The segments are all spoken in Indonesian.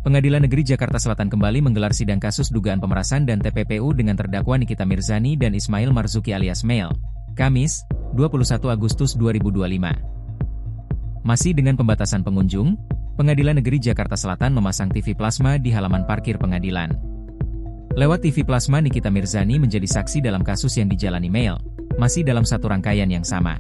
Pengadilan Negeri Jakarta Selatan kembali menggelar sidang kasus dugaan pemerasan dan TPPU dengan terdakwa Nikita Mirzani dan Ismail Marzuki alias Mel, Kamis, 21 Agustus 2025. Masih dengan pembatasan pengunjung, Pengadilan Negeri Jakarta Selatan memasang TV plasma di halaman parkir pengadilan. Lewat TV plasma, Nikita Mirzani menjadi saksi dalam kasus yang dijalani Mel, masih dalam satu rangkaian yang sama.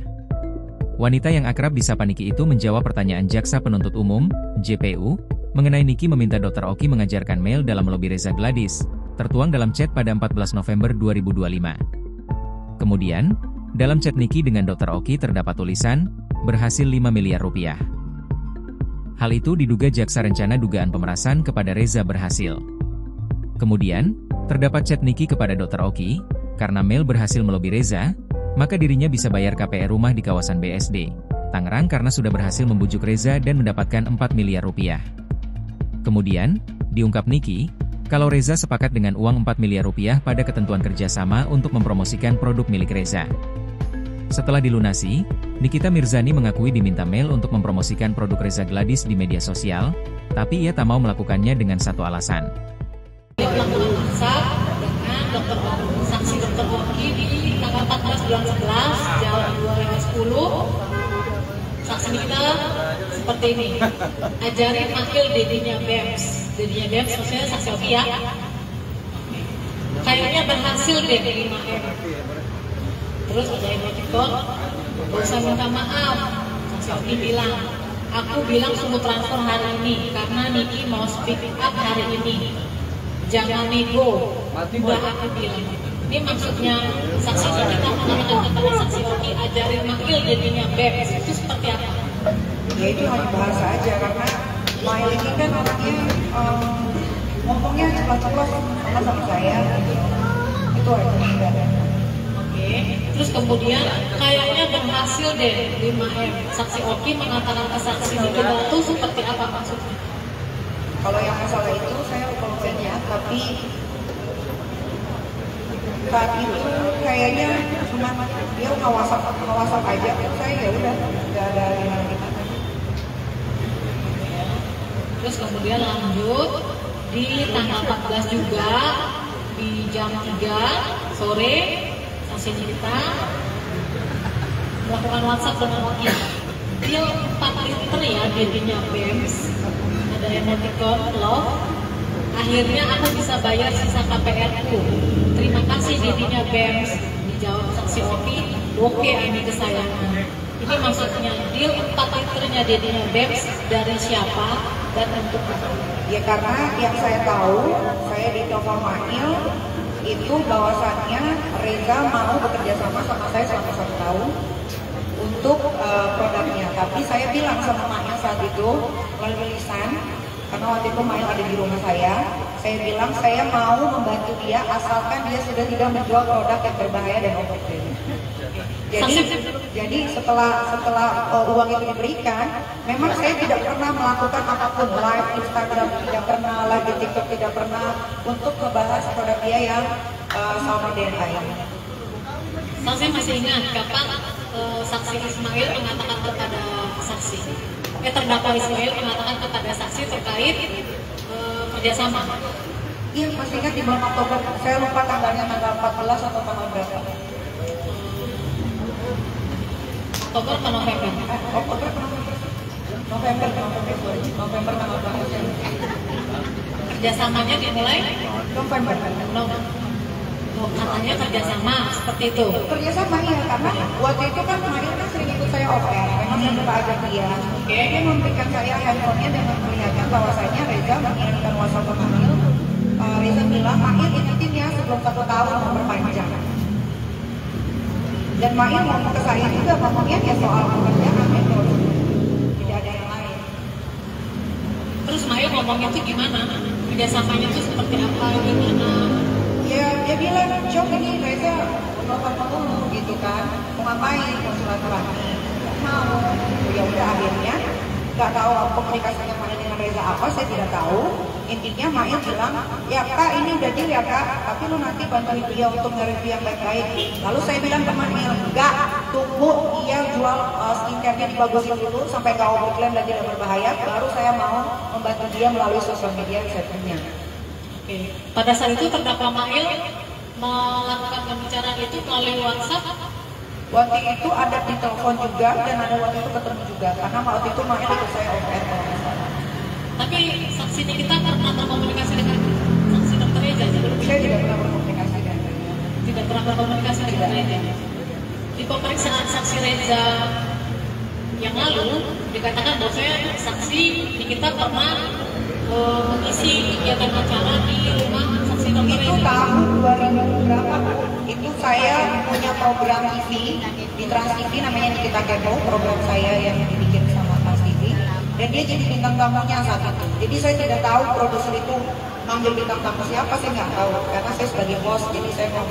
Wanita yang akrab disapa Niki itu menjawab pertanyaan Jaksa Penuntut Umum, JPU, mengenai Niki meminta Dr. Oki mengajarkan Mel dalam melobi Reza Gladys, tertuang dalam chat pada 14 November 2025. Kemudian, dalam chat Niki dengan Dr. Oki terdapat tulisan, berhasil 5 miliar rupiah. Hal itu diduga jaksa rencana dugaan pemerasan kepada Reza berhasil. Kemudian, terdapat chat Niki kepada Dr. Oki, karena Mel berhasil melobi Reza, maka dirinya bisa bayar KPR rumah di kawasan BSD, Tangerang karena sudah berhasil membujuk Reza dan mendapatkan 4 miliar rupiah. Kemudian, diungkap Niki, kalau Reza sepakat dengan uang 4 miliar rupiah pada ketentuan kerjasama untuk mempromosikan produk milik Reza. Setelah dilunasi, Nikita Mirzani mengakui diminta Mel untuk mempromosikan produk Reza Gladys di media sosial, tapi ia tak mau melakukannya dengan satu alasan. Melakukan WhatsApp dengan saksi Dr. Oki di tanggal 14 bulan 11 jam 2:10. Saksi kita seperti ini, ajarin manggil dedinya BEMS. Dedinya BEMS maksudnya saksi Oki ya. Kayaknya berhasil deh 5M. Terus ada emoticon, gak usah minta maaf. Saksi Oki bilang, aku bilang suruh transfer hari ini karena Niki mau speak up hari ini. Jangan nego, udah aku bilang. Ini maksudnya saksi kita mengatakan kepada saksi Oki, ajarin manggil jadinya BEMS. Itu seperti apa? Ya itu hanya bahasa aja, karena Mail ini kan orangnya ngomongnya cepat-cepat sama saya. Itu aja. Oke. Terus kemudian kayaknya berhasil deh 5M. Saksi Oki mengatakan ke saksi kita itu seperti apa maksudnya? Kalau yang masalah itu saya lupa lupanya, tapi saat itu kayaknya cuma dia nge-WhatsApp aja, saya ya udah nggak ada gimana. Terus kemudian lanjut di tanggal 14 juga di jam 3 sore saksi kita melakukan WhatsApp dengan Oki. Dia 4 liter ya jadinya BEMS, ada emoticon love. Akhirnya aku bisa bayar sisa KPR ku. Terima kasih jadinya BEMS. Dijawab saksi Oki, oke ini kesayangan. Ini maksudnya deal 4 liternya jadinya BEMS dari siapa dan untuk apa? Ya karena yang saya tahu, saya di telepon Mail itu bahwasannya Reza mau bekerja sama saya selama 1 tahun untuk produknya. Tapi saya bilang sama Mail saat itu melalui lisan, karena waktu itu Mail ada di rumah saya bilang saya mau membantu dia asalkan dia sudah tidak menjual produk yang berbahaya dan objektif. Jadi setelah uang itu diberikan, memang saya tidak pernah melakukan apapun, live Instagram tidak pernah, live di TikTok tidak pernah untuk membahas produk dia yang sama DNA ini. Saya masih ingat kapan saksi Ismail mengatakan kepada saksi, terdakwa Ismail mengatakan kepada saksi terkait kerjasama. Iya, masih ingat di bulan Oktober, saya lupa tanggalnya, tanggal 14 atau tanggal berapa. Oktober atau November? Oktober ke November tanggal berapa? Kerjasamanya dimulai November. Katanya kerjasama seperti itu. Kerjasama ya, karena waktu itu kan Mail kan sering ikut saya open, memang saya suka ajak dia. Dia memberikan saya handphonenya dan memperlihatkan bahwasanya Reza mengirimkan WhatsApp ke Mail. Reza bilang, Mail ingetin ya sebelum 1 tahun mau berpanjang. Dan Mail ngomong ke saya juga, ngomongnya ya soal pekerjaan itu, tidak ada yang lain. Terus Mail ngomongnya itu gimana? Kerjasamanya itu seperti apa, gimana? Ya dia bilang, coba nih Reza telepon dulu gitu kan, mau ngapain, mau silaturahmi, mau. Ya udah akhirnya nggak tahu komunikasinya Mail dengan Reza apa, saya tidak tahu. Intinya Mail bilang, ya Kak ini udah deal ya Kak, tapi lu nanti bantuin dia untuk nge-review yang baik-baik. Lalu saya bilang ke Mail, enggak, tunggu dia jual skincare-nya dibagusin dulu sampai nggak overclaim dan tidak berbahaya, baru saya mau membantu dia melalui sosial media risetnya. Oke. Pada saat itu terdakwa Mail melakukan pembicaraan itu melalui WhatsApp. Waktu itu ada di telepon juga dan ada waktu itu ketemu juga karena waktu itu Mail ikut saya off-air kalau nggak salah. Tapi saksi kita pernah berkomunikasi dengan saksi Dr. Reza sebelumnya? Saya tidak pernah berkomunikasi dengan dia. Tidak pernah berkomunikasi dengan Reza. Di pemeriksaan saksi Reza yang lalu dikatakan bahwa saksi kita pernah mengisi kegiatan acara di rumah saksi Dr. Reza. Itu tahun 2000 berapa? Itu saya punya program TV di Trans TV namanya Nikita Kepo, program saya yang dibikin sama Trans TV. Dan dia jadi bintang tamunya saat itu. Jadi saya tidak tahu produser itu manggil bintang tamu siapa, saya nggak tahu. Karena saya sebagai bos, jadi saya mau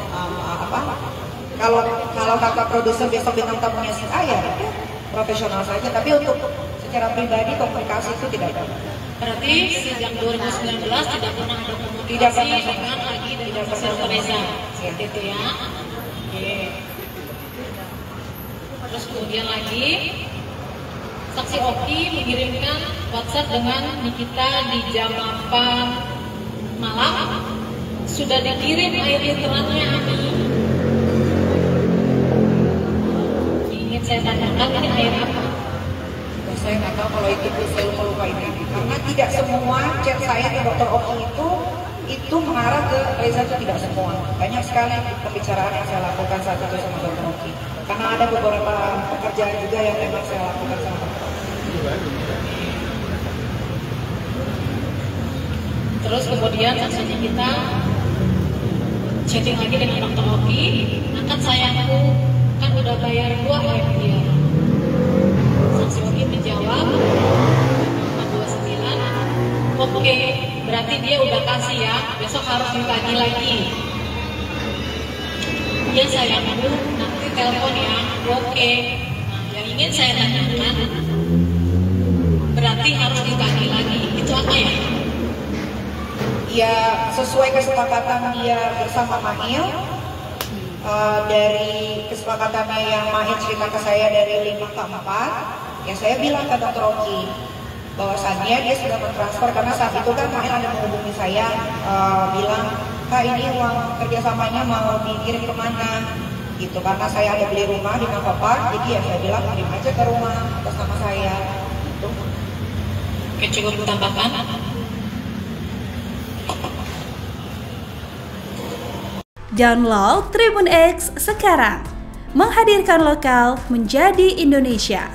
kalau kata produser besok bintang tamunya si saya, itu profesional saja. Tapi untuk secara pribadi komunikasi itu tidak ada. Berarti sejak 2019 tidak pernah ada komunikasi dengan lagi dengan saksi Dr. Reza. Seperti itu ya. Oke. Terus kemudian lagi saksi Oki mengirimkan WhatsApp dengan Nikita di jam 8 malam. Sudah dikirim air literannya Ami. Ingin saya tanyakan ini air apa? Saya nggak tahu kalau itu saya lupa ini. Karena tidak semua chat saya ke Dr. Oki itu mengarah ke Reza, itu tidak semua. Banyak sekali pembicaraan yang saya lakukan saat itu sama Dr. Oki. Karena ada beberapa pekerjaan juga yang memang saya lakukan sama Dr. Oki. Terus kemudian saksinya kita chatting lagi dengan Dr. Oki, akan sayangku kan udah bayar 2 ya dia. Saksi Oki menjawab 429. Oke, berarti dia udah kasih ya, besok harus ditagih lagi. Iya sayangku, nanti telepon ya. Oke. Nah, yang ingin saya tanyakan, berarti harus ditagih lagi. Itu apa ya? Ya sesuai kesepakatan dia bersama Mail. Dari kesepakatannya yang Mail cerita ke saya dari 5 ke 4, ya saya bilang ke Dr. Oki bahwasannya dia sudah mentransfer, karena saat itu kan Mail ada menghubungi saya bilang, Kak ini uang kerjasamanya mau dikirim kemana gitu, karena saya ada beli rumah di Mangkopar, jadi ya saya bilang kirim aja ke rumah atas nama saya gitu. Oke, cukup ditambahkan. Download Tribun X sekarang, menghadirkan lokal menjadi Indonesia.